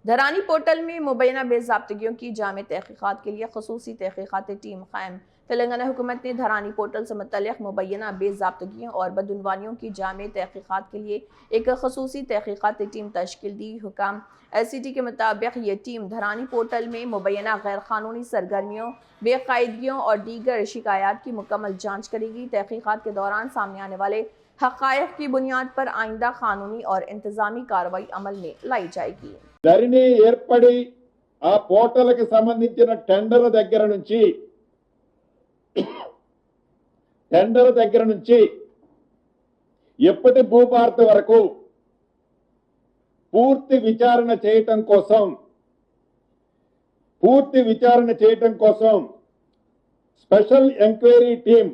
धरानी पोर्टल में मुबैना बेज़ाब्तगियों की जामे तहकीक़ात के लिए ख़ुसूसी तहकीक़ाती टीम कायम। तेलंगाना हुकूमत ने धरानी पोर्टल से मुतल्लिक़ मुबैना बेज़ाब्तगियों और बदउनवानियों की जामे तहकीक़ात के लिए एक ख़ुसूसी तहकीक़ाती टीम तश्कील दी। हुकाम SCT के मुताबिक ये टीम धरानी पोर्टल में मुबैना गैर कानूनी सरगर्मियों, बेकायदगियों और दीगर शिकायत की मुकम्मल जाँच करेगी। तहकीक़ात के दौरान सामने आने वाले हक़ाइक़ की बुनियाद पर आइंदा कानूनी और इंतजामी कार्रवाई अमल में लाई जाएगी। ధరణి ఏర్పడి ఆ పోర్టల్కి సంబంధించిన టెండర్ దగ్గర నుంచి ఎప్పటి భూభారతి వరకు పూర్తి విచారణ చేయటం కోసం స్పెషల్ ఎంక్వైరీ టీం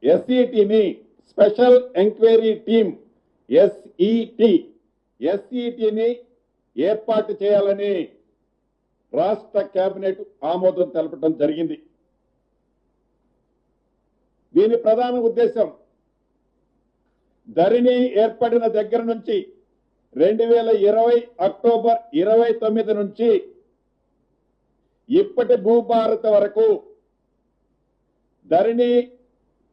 SETని స్పెషల్ ఎంక్వైరీ టీం SETని ఏర్పాటు చేయాలని రాష్ట్ర కేబినెట్ ఆమోదం తెలపడం జరిగింది. దీని ప్రధాన ఉద్దేశం ధరణి ఏర్పడిన దగ్గర నుంచి 2020 అక్టోబర్ 29 నుంచి ఇప్పటి భూభారతి వరకు ధరణి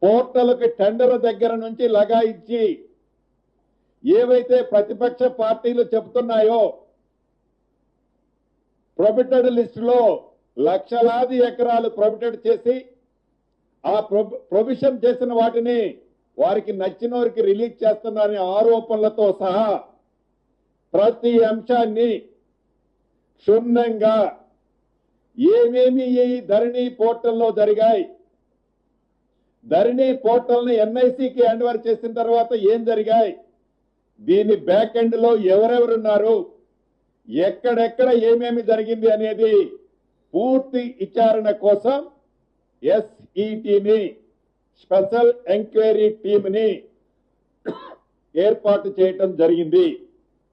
పోర్టల్కి టెండర్ దగ్గర నుంచి లగాయించి ఏవైతే ప్రతిపక్ష పార్టీలు చెబుతున్నాయో ప్రొబిటెడ్ లిస్టులో లక్షలాది ఎకరాలు ప్రొబిటెడ్ చేసి ఆ ప్రొవిషన్ చేసిన వాటిని వారికి నచ్చిన వారికి రిలీజ్ చేస్తున్నారనే ఆరోపణలతో సహా ప్రతి అంశాన్ని క్షుణ్ణంగా ఏమేమి ఈ ధరణి పోర్టల్లో జరిగాయి, ధరణి పోర్టల్ని NICకి హ్యాండ్ ఓవర్ చేసిన తర్వాత ఏం జరిగాయి, దీని బ్యాక్ ఎండ్ లో ఎవరెవరున్నారు, ఎక్కడెక్కడ ఏమేమి జరిగింది అనేది పూర్తి విచారణ కోసం SETని స్పెషల్ ఎంక్వైరీ టీంని ఏర్పాటు చేయటం జరిగింది.